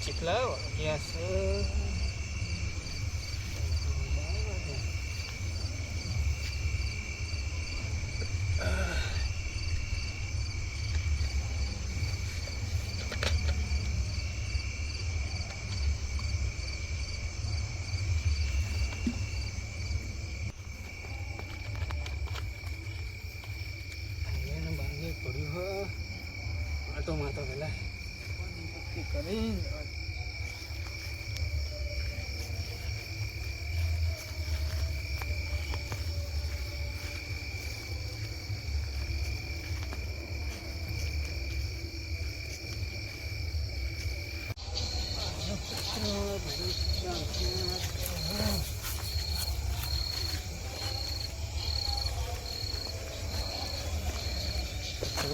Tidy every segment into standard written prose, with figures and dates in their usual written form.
કેટલા વાગ્યા છે? માતો પેલા કરી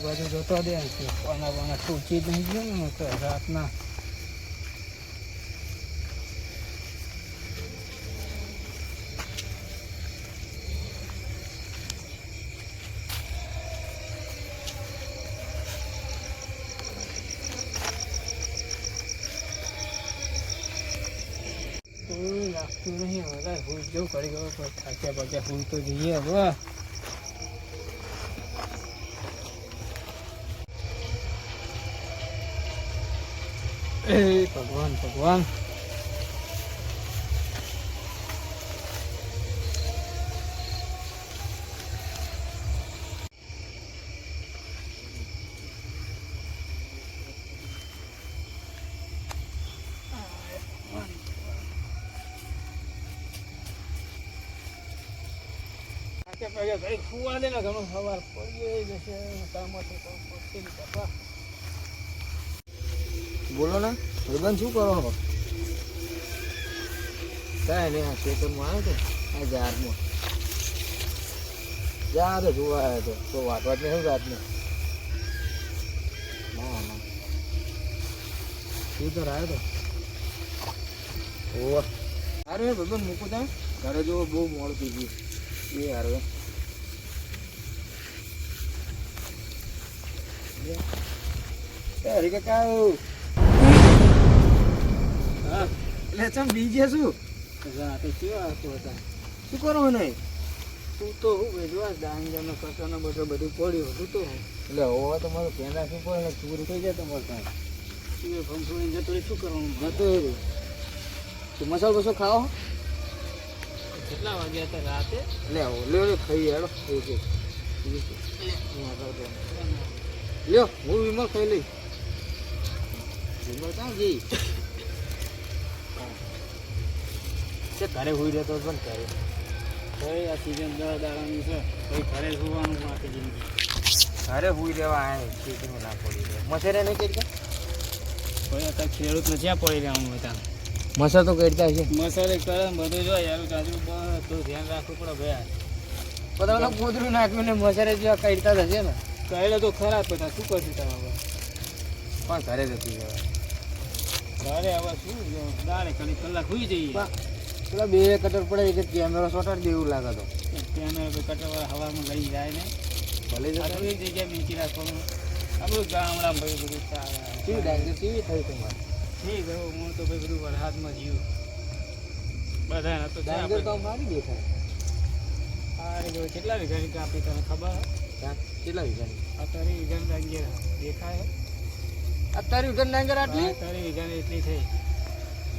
બાજુ જોતો દે પાના ટૂંચી જ નહીં ગયો ને તો રાતના લાગતું નહીં હવે હું જો કરી ગયો થાક્યા પાક્યા હું તો જઈએ હવે એ ભગવાન ભગવાન ફુવા દે ને ઘણું સવાર પડી જશે કામમાંથી પપ્પા બોલો ને ભાઈબંધ શું કરો છો? કાંઈ નહીં આ ખેતરમાં આવ્યો હતો આ ઝાડમાં ઝાડ જોવા આવ્યો હતો તો વાટવાટ નહીં રાતને ના ના શું તો આવ્યો હતો ઓહ સારું હે ભાઈબંધ મૂકું ત્યાં ઘરે જો બહુ મોડું થઈ ગયું એ સારું હે હરી કાકા એટલે ચમ બીજે શું રાતે કેવા હતો હતા શું કરો નહીં તું તો હું ભેજવા ડાંગરનો કટરનો બધું પડ્યું હતું તો એટલે હવે તો મારું ધ્યાન રાખવું પડે એટલે ચોરી થઈ જાય તમારે કાંઈ તું ભમસોડી જતો શું કરવાનું જતો તું મસાલો બસો ખાઓ કેટલા વાગ્યા હતા રાતે એટલે લ્યો ખાઈ હેડો લ્યો હું વિમલ ખાઈ લઈ વિમલ ક્યાં જઈ ઘરે હોઈ રહેતો પણ ઘરે ભાઈ આ સીઝન દાડાની છે ભાઈ ઘરે સુવાનું આખી જિંદગી ઘરે હોઈ રહેવા આવે ખેતીમાં ના પડી રહે મસરે નહીં કરતા ભાઈ અત્યારે ખેડૂતને જ્યાં પડી રહેવાનું હતા મસર તો કરતા છે મસાલે કરે બધું જો યાર ચાજુ બધું ધ્યાન રાખવું પડે ભાઈ બધા ગોદરું નાખ્યું ને મસરે જેવા કરતા હશે ને કહેલા તો ખરાબ હતા શું કરશું તમે પણ ઘરે જતી જવાય ઘરે હવે શું દાડે ઘણી કલાક હોઈ જઈએ પેલા બે કટર પડે કે કેમેરો સોટાડી દેવું લાગે તો કેમેરો કટર હવામાં લઈ જાય ને ભલે એક જગ્યાએ મીચી રાખવાનું આપણું ગામડામાં ભાઈ બધું કેવી ડાંગર કેવી થઈ તમારે ઠીક હવે હું તો ભાઈ બધું વરસાદમાં જીવ બધા તો ડાંગર તો મારી દેખાય અરે જો કેટલા વીઘાની કાપી તને ખબર કેટલા વીઘાની અત્યારે વીઘાની ડાંગર દેખાય અત્યારે વીઘાની ડાંગર આટલી અત્યારે વીઘાની એટલી થઈ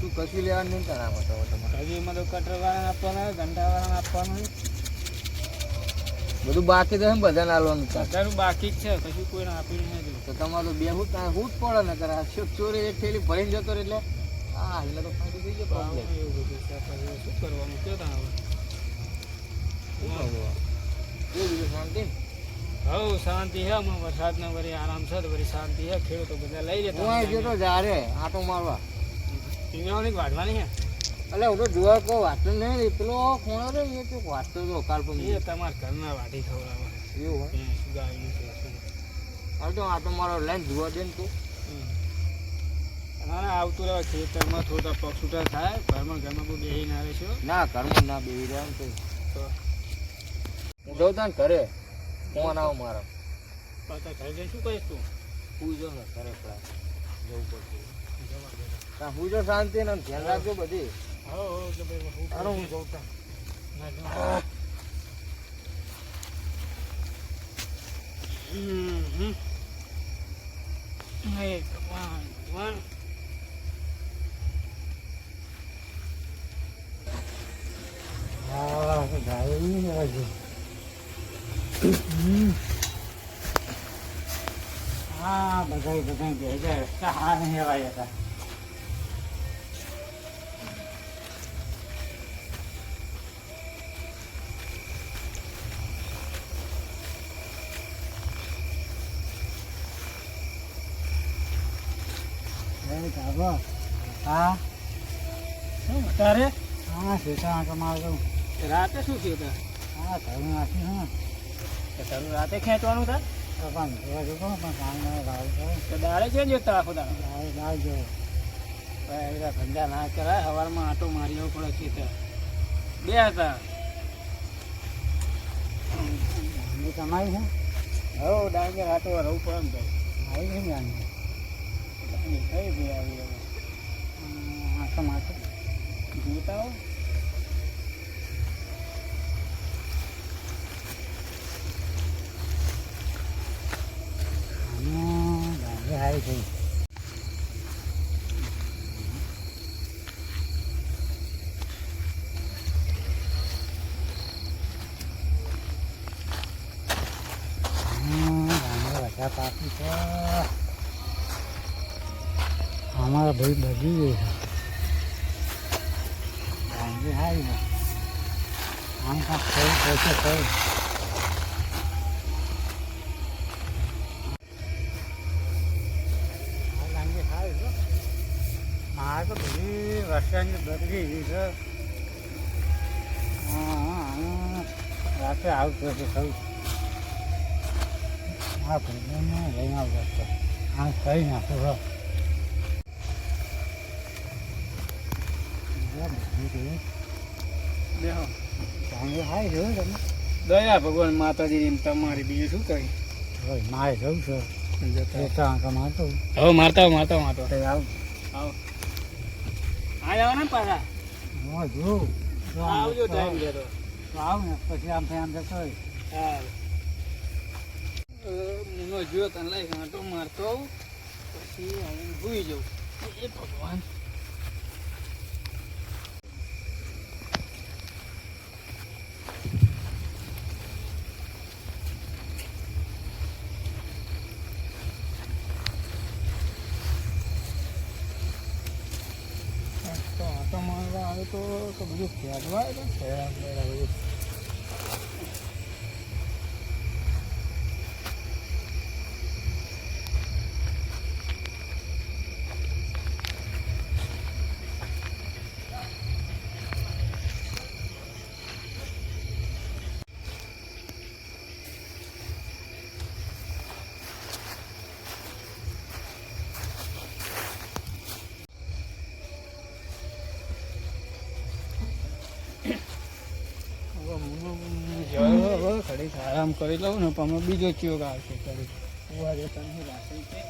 શું કશું લેવાનું નહીં તારામાં તો તમારે હજી એમાં તો કટરવાળાને આપવાનું ઘંટાવાળાને આપવાનું બધું બાકી તો એમ બધાને આલવાનું છે બધાનું બાકી જ છે કશું કોઈને આપીને નથી તો તમારે તો બે હું પડે ને તારે ચોરી એક થેલી ભરીને જતો રહે એટલે હા એટલે તો ફાયદો થઈ ગયો પ્રોબ્લેમ એવું બધું છે પછી શું કરવાનું કે તા હવે એ બીજું શાંતિ હવ શાંતિ હે હમણાં વરસાદના વળી આરામ છે તો વળી શાંતિ હે ખેડૂતો બધા લઈ હું જતા આવી ગયો તો જારે આટો મારવા પીંગળાની વાઢવાની હે એટલે હું તો જોવા કહું વાંચતો નહીં પેલો ખૂણો રે એ તો વાંચતો હતો કાલ પણ એ તમારા ઘરના વાઢી ખવડાવે એવું હોય શું ગાયું છે શું હવે તો આટો મારો લઈને જોવા દે ને તું ના ના આવતું રહે ખેતરમાં થોડા પગ છૂટા થાય ઘરમાં બહુ બેહીને આવે છે ના ઘરમાં ના બેસી રહ્યા ને તો હું જઉં તા ને ઘરે ફોન આવો મારો પાછા ઘરે જઈને શું કહીશ તું પૂછો ને ઘરે જવું પડશે હું જો શાંતિ ને ધ્યાન રાખજો બધી. હો તો ભાઈ હું હાલો હું જઉં તા. ના જો એક વન હા ગાય નહીં આવજો. હા બધા ભેગા રસ્તા નહીં અવાય હતા. હા શું તારે હા સીતા આંટો મારજો. રાતે શું થયું તા હા ઘરું નાખી હા તારું રાતે ખેંચવાનું હતા પણ જોવા જો પણ કામ લાવ તો દાડે છે જોતા આખો દાડો લાવજો. ભાઈ ધંધા ના કરાય સવારમાં આટો મારી આવવો પડે છે ત્યાં બે હતા એ તમારી છે હવ ડાંગર આટો રહું પડે ને આવી ગઈ જાણી ભાઈ કઈ ભાઈ આવી હવે આંટો મારતો જોતા હો ગાંધી હારી થઈ. બધા પાકી છે અમારા ભાઈ બધી ગઈ છે. ગાંધી હારી ને આમ કાંક થયું પૈસે થયું. ગાંધી હારી છે મારે તો બધી વર્ષાની બદલી ગઈ છે. રાત્રે આવતું હશે થયું. હા ભાઈને લઈને આવતો આમ કરી નાખું હો. બેહો ગાંધી હારી જોયું તમે દયા ભગવાન માતાજી તમારી બીજું શું કહી હવે મારે જવું છે જતા આંખો મારતો હવે મારતા મારતા તો આવું આવો આ જવાના પાછા હું જોઉં આવજો ટાઈમ લેતો આવું ને પછી આમ થઈ આમ જતો હોય. હા મુનો જોયો તને લઈ આંટો મારતો આવું પછી હું ભૂઈ જાઉં એ ભગવાન આંટો મારવા આવે તો બધું ફેરવાય ને ફેરવા બધું ઘડી આરામ કરી લઉં ને પણ બીજો ચિયોગ આવશે ઘડી ઉભા જતા નહીં રાખે છે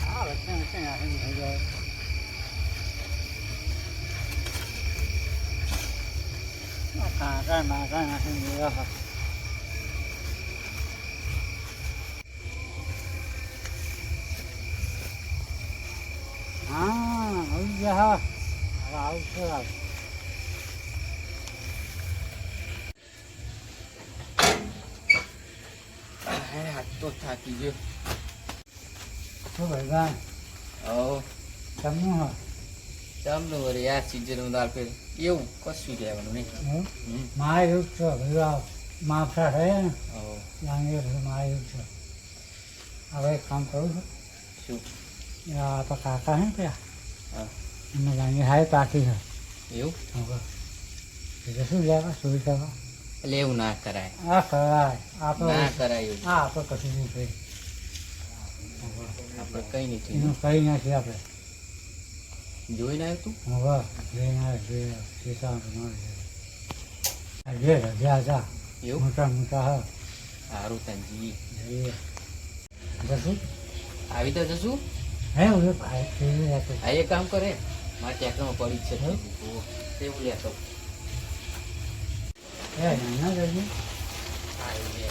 હા વચ્ચે વચ્ચે આવીને થઈ જાય. કાકા નાકા નાખીને ગયા. હા આવી ગયા હવે આવશે. હાથ તો થાકી ગયો શું ભાઈ હવ તમને હા ચાલો વળી આ સિઝન દાળ ફેર એવું કશું કહેવાનું નહીં મારે એવું છે ભાઈ માપસા થયા ને હવ લાંગે મારે એવું છે. હવે એક કામ કરું છું શું આપણા કાકા હે ત્યાં હા એમને લાંગે હાય પાકી છે એવું એટલે શું લેવા સુવિધા એટલે એવું ના કરાય આ કરાય આપણે ના કરાય એવું હા આપણે કશું નહીં કહી આપણે કઈ નહીં થયું એનું કહી નથી આપણે જોઈને આવ્યો તું? હવે જઈને જે સીતા જે રજા હતા એવું? મોટા મોટા હા સારું તાનજી. જઈએ જશું આવી તો જશું. હે હું ભાઈ જઈ હતો આ એક કામ કરે, મારા ટ્રેક્ટરમાં પડી જ છે તેવું લેતો. હે નાના જઈએ આવી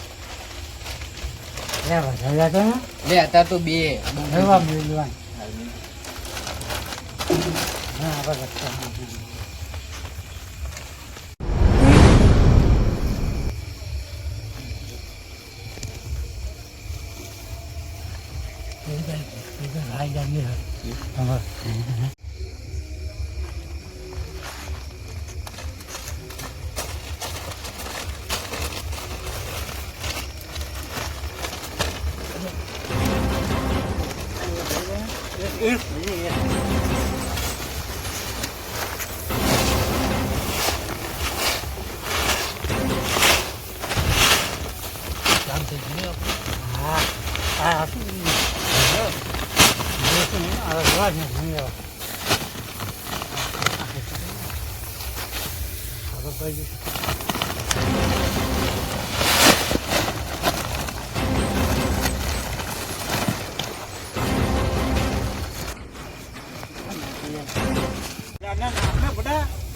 હે વધારે જતો ને લે અત્યારે તો બે એવા મેળવાન હા આપણે રસ્તા ભાઈ જામી હા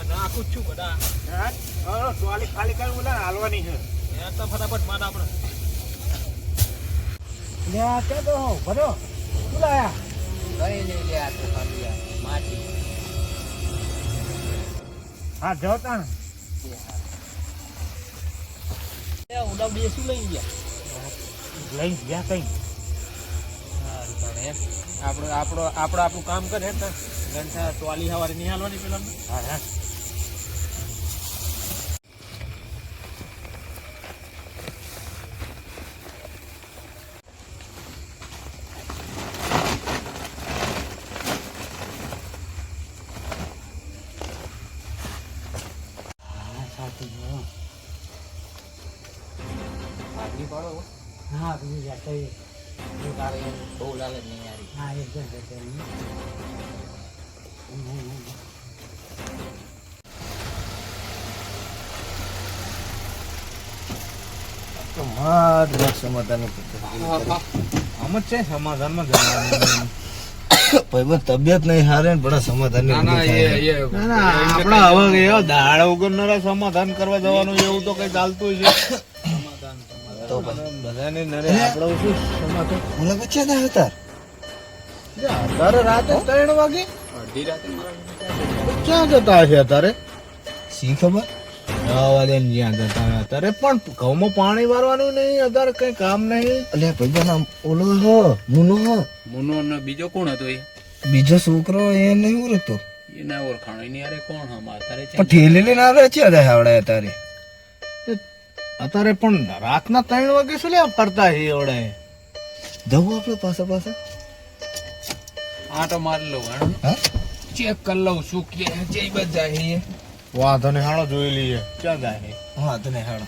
નાખું જ છું બધા. ટોલી ખાલી કરી બોલા હાલવાની છે તો ફટાફટ માર આપણે. તો ભરો બોલાયા કઈ નહીં લે આ તો ખાલી આ માટી. હા જોતા ને ઊંડા બે શું લઈ ગયા? લઈ ગયા કઈ આપણું કામ કરે ને ઘંટા ટોલી હવારે નહીં હાલવાની પેલા. હા હા આગળ પાડો. હા બીજું જતો તું તારે એમ બહુ લાલચ નહીં યારી. હા એકદમ જતો આમ જ છે સમાધાનમાં જવાનું. તબિયત નહીં હારે ને બડા સમાધાન આપડા હવે એવો દાડા વગર સમાધાન કરવા જવાનું એવું તો કઈ ચાલતું છે. બધાને નરે આપડે શું સમાધાન? મને પૂછ્યા ના હતા અત્યારે રાતે 3 વાગે અડધી રાતે ક્યાં જતા હશે અત્યારે? શી ખબર જ્યાં જતા હોય અત્યારે પણ ઘઉંમાં પાણી વારવાનું નહીં, અત્યારે કઈ કામ નહીં. અલ્યા ભાઈ નામ ઓલો હો મુનો હો મુનો ને બીજો કોણ હતો? એ બીજો છોકરો એ નહીં ઉરતો એના ઓળખાણ એની અરે કોણ હમ અત્યારે પણ ઠેલી લઈને આવે છે આવડે અત્યારે અત્યારે પણ રાતના 3 વાગે શું લે ફરતા છે એવડે? જવું આપણે પાછા પાછા આટો મારી લઉં હેડો. હા ચેક કરી લઉં શું કે જે બધ જાય. વાંધો નહીં, હાલો જોઈ લઈએ ક્યાં જાય છે. હા તને હાડો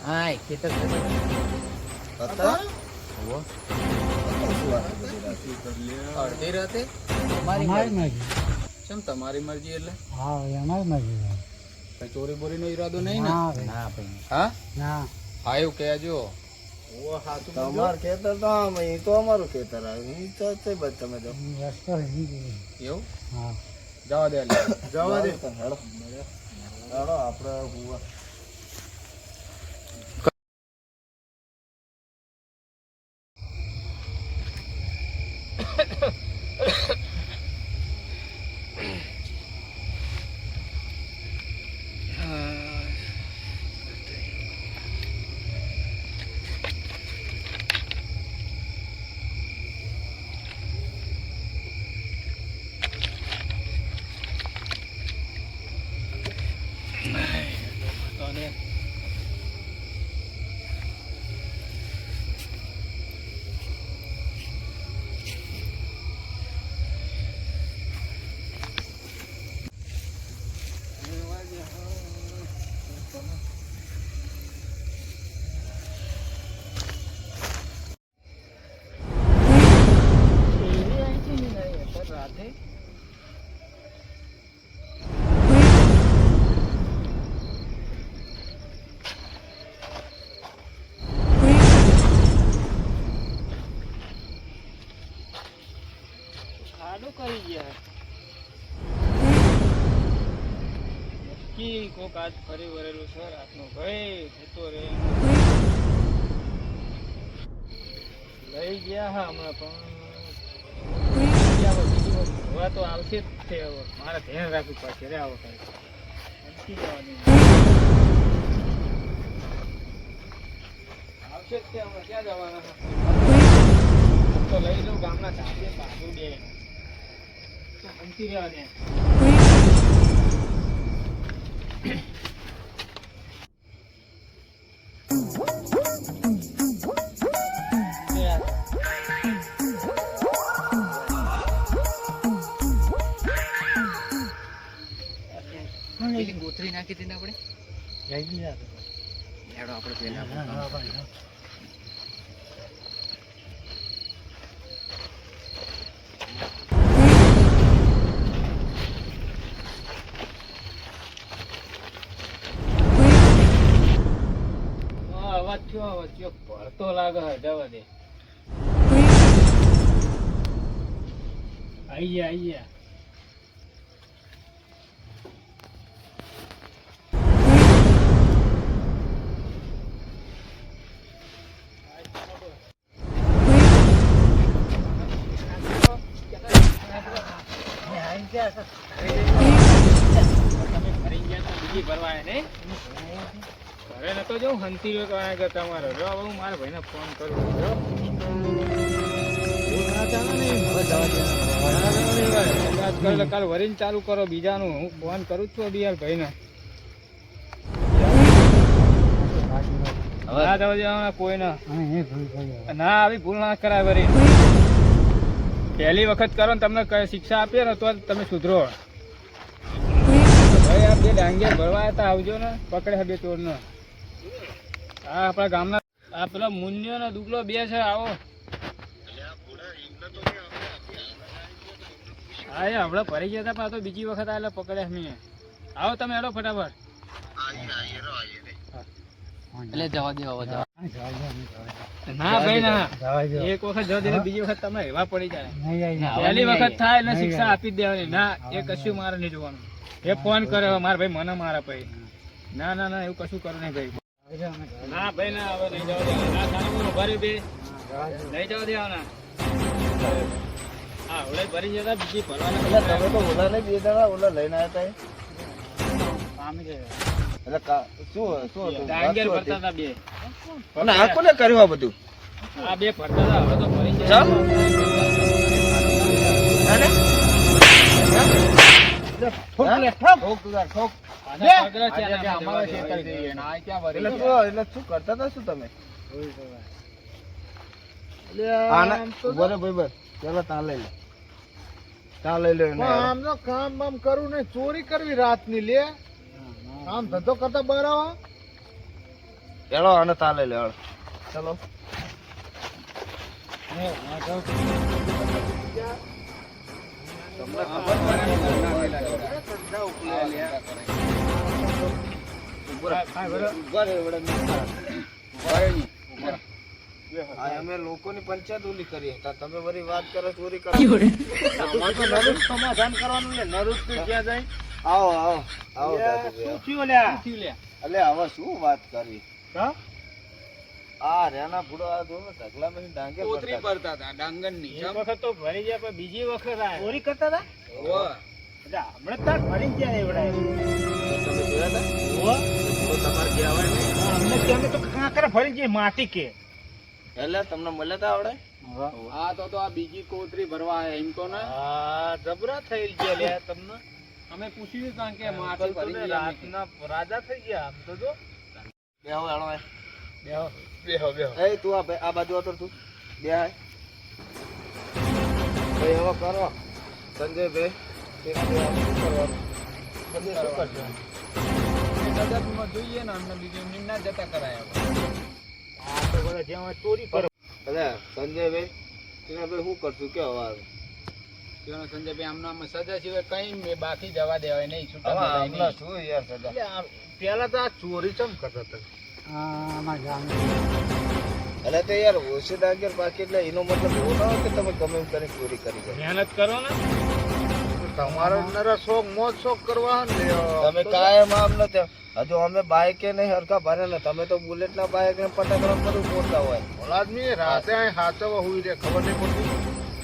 હા ખેતર અડધી રાતે અમારી મરજી કેમ તમારી મરજી એટલે હા અમારી મરજી કઈ ચોરી બોરી નો ઈરાદો નહીં ને? ના ના ભાઈ. હા ના હા એવું કહેજો. તમાર ખેતર તો આમ એ તો અમારું ખેતર આવે ઈ તો તે બધ તમે જો રસ્તો નહીં એવું હા જવા દે એટલે. જવા દે હેડો હેડો આપણે બુવા નક્કી કોક આજ ફરી વળેલું છે રાતનો ભાઈ જતો રે લઈ ગયા હા હમણાં પણ હવા તો આવશે જ તે હવે મારે ધ્યાન રાખવું પડશે રે આવો કઈ નક્કી જવાની આવશે જ તે હમણાં ક્યાં જવાના છે? તો લઈ લઉં ગામના સાથે બાજુ બે તો અંતી રહેવા દે ગોથરી નાખી હતી ને આપણે હેડો આપણે પેલા અવાજ થયો ભરતો લાગે હે જવા દે આઈ ગયા તમે ફરી ગયા તો બીજી ભરવાય નહીં ઘરે નતો જવું હંતી રહ્યો તો આગળ તમારો જો હવે હું મારા ભાઈને ફોન કરું કાલ વરીને ચાલુ કરો બીજાનું હું ફોન કરું છું યાર ભાઈને ના જવા દેવાના કોઈ ના આવી ભૂલ ના કરાય વરી પહેલી વખત કરો ને તમને શિક્ષા આપીએ ને તો તમે સુધરો ભાઈ આ બે ડાંગિયા ભરવા હતા આવજો ને પકડે બે ચોર ને હા આપણા ગામના આ પેલો મુન્યો ને દુગલો બે છે આવો હા એ હમણાં ભરી ગયા હતા પણ આ તો બીજી વખત આ એટલે પકડ્યા મેં આવો તમે હેડો ફટાફટ એટલે જવા દે ના ભાઈ ના એક વખત જવા દે બીજી વખત તમે એવા પડી જાય પહેલી વખત થાય એટલે શિક્ષા આપી જ દેવાની ના એ કશું મારે નહીં જોવાનું એ ફોન કરે મારા ભાઈ મને મારા ભાઈ ના ના ના એવું કશું કરું નહીં ભાઈ ના ભાઈ ના હવે નહીં જવા દેવાના ના સારું ભરી બે નહીં જવા દેવાના હા ઓલા ભરી જતા બીજી ભરવાના તમે તો ઓલા ને બે દાડા ઓલા લઈને આવ્યા હતા શું હતું ડાંગેર ભરતા હતા બે અને આ કોને કર્યું આ બધું આ બે ભરતા હતા હવે તો ભરી જાય એટલે શું કરતા હતા શું તમે આમ તો કામ બામ કરવું ને ચોરી કરવી રાત ની લે આમ ધંધો કરતા બરાબર એળો અને તા લઈ લે ચલો અમે લોકોની પંચાયત ઓલી કરી હતા તમે વળી વાત કરો ચોરી કરો સમાધાન કરવાનું ને નરુદ ક્યાં જાય આવો આવો આવો શું થયું લ્યા એટલે હવે શું વાત કરી આ રેના ભૂડો આ જો ઢગલા માં ડાંગે ભરતા હતા ડાંગરની એક વખત તો ભરી ગયા પણ બીજી વખત આ ચોરી કરતા હતા હમણાં તાર ભરી ગયા એવડા તમે જોયા હતા તમારે કહેવાય નહીં અમને ત્યાં તો કાંકરા ભરી ગયા માટી કે એટલે તમને મળ્યા તા આવડે હા તો આ બીજી કોતરી ભરવા આવ્યા એમ તો ને હા જબરા થઈ ગયા લે તમને અમે પૂછ્યું કારણ કે માટી ભરી ગયા રાતના રાજા થઈ ગયા આમ તો જો બેહો હેળો બેહો એ તું આ બાજુ આવતો તું બે હાય ભાઈ હવે કરો સંજયભાઈ જોઈએ ને અમને બીજું ના જતા કરાયા જ્યાં ચોરી કરો અરે સંજયભાઈ ભાઈ શું કરશું કે હવે સંજયભાઈ આમના સજા સિવાય કઈ બાકી જવા દેવાય નહીં શું છૂટા યાર સજા પેલા તો આ ચોરી ચમ કરતા હતા એટલે તો યાર ઓછી ડાંગર બાકી એટલે એનો મતલબ એવો ના હોય કે તમે ગમે એમ કરીને ચોરી કરી જાય મહેનત કરો ને તમારે નરા શોખ મોજ શોખ કરવા ને તમે કાયમ આમ નથી હજુ અમે બાઈકે નહીં હરખા ભરે ને તમે તો બુલેટ ના બાઈક ને ફટાકડા બધું બોલતા હોય આદમી રાતે અહીં હાચવા હુઈ રે ખબર નહીં પડતી.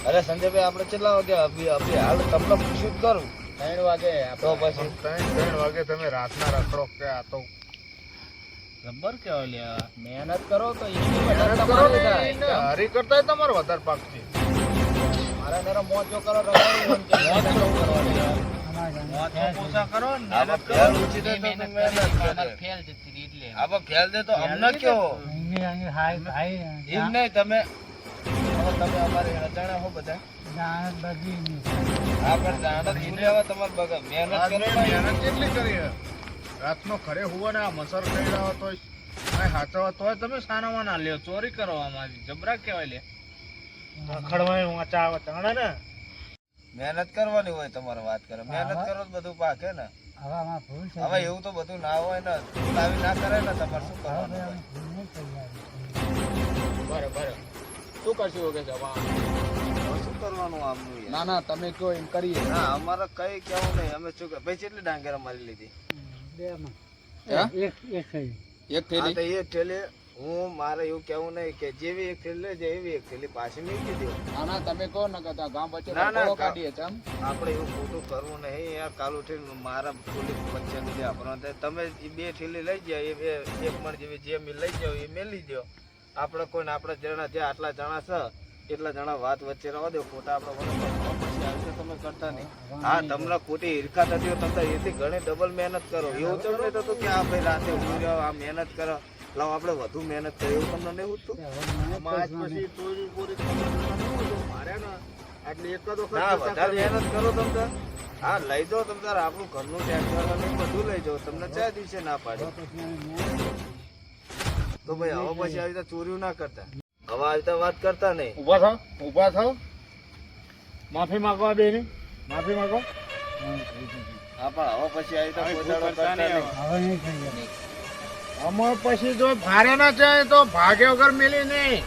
અરે સંજયભાઈ આપણે કેટલા વાગે અભી હાલ તમને પૂછ્યું જ કરું 3 વાગે તો પછી 3 વાગે તમે રાતના રખડો કે આ તો જબ્બર કેવાય લે મહેનત કરો તો મહેનત કરો ને એને હરી કરતા તમારે વધારે પાક છે. મારા નરા મોજો કરો રગાડી ઓછા કરો ને આમાં ફેલ ઊંચી દે તો તમે મહેનત કરે. ફેલ જતી રહી એટલે આમાં ફેલ દે તો અમને કયો એમ નહીં તમે હવે તમે અમારે અજાણ્યા હો બધા હા પણ જાણ જ ભૂલે હવે તમારે બગા મહેનત કરો ને. મહેનત કેટલી કરી હે? રાતનો ઘરે હુવા ને આ મસર ખાઈ રહ્યો તોય અહીં હાચવા તોય તમે સાનામાં ના લ્યો. ચોરી કરો આમાં જબરા કેવાય લે રખડવાય વાંચા આવે તાણે ને મહેનત કરવાની હોય તમારે વાત કરે મહેનત કરો તો બધું પાકે ને. હવે એવું તો બધું ના હોય ને લાવી ના કરે ને તમારે શું કરવાનું હોય? બરાબર શું કરશું વગર જવા હવે શું કરવાનું આમનું યાર? ના ના તમે કયો એમ કરીએ ના અમારે કઈ કેવું નહીં અમે શું કે ભાઈ કેટલી ડાંગેરા મારી લીધી? એક હા તો એક થેલી હું મારે એવું કેવું નહીં કે જેવી એક થેલી લઈ જાય એવી એક થેલી પાછી મૂકી દો. ના તમે કહો ને કદા ગામ વચ્ચે ના, ના, કાઢીએ ચમ આપણે એવું ખોટું કરવું નહીં યાર. કાલું થઈને મારા પોલીસ વચ્ચે નથી આપણો તમે ઈ 2 થેલી લઈ જાય એ એક મણ જેવી જે લઈ જાવ એ મેલી દો. આપણે કોઈને આપણે જણા જે આટલા જણા છે એટલા જણા વાત વચ્ચે રહેવા દો. ખોટા આપણે પછી આવશે તમે કરતા નહીં. હા તમને ખોટી ઈર્ખા થતી હોય તમે એથી ઘણી ડબલ મહેનત કરો. એવું તો નહીં થતું કે આ ભાઈ રાતે ઊંઘી રહ્યો આ મહેનત કરો લાવ આપણે વધુ મહેનત કરીએ એવું તમને નહીં ઉઠતું? આજ પછી ચોરી બોરી કરવાનું મારે ને એટલે એક જ વખત ના પૈસા વધારે કરી. મહેનત કરો તમે તાર. હા લઈ જાઓ તમે તાર આપણું ઘરનું ટ્રેક્ટર અને બધું લઈ જાઓ. તમને 4 દિવસે ના પાડી તો ભાઈ હવે પછી આવી રીતે ચોરીઓ ના કરતા. હવે આવી રીતે વાત કરતા નહીં. ઊભા થાવ માફી માંગવા બેની માફી માંગો. હા પણ હવે પછી આવી રીતે કોઈ દાડો કરતા નહીં. અમે પછી જો ભારે ના જાય તો ભાગે વગર મેલી નહીં.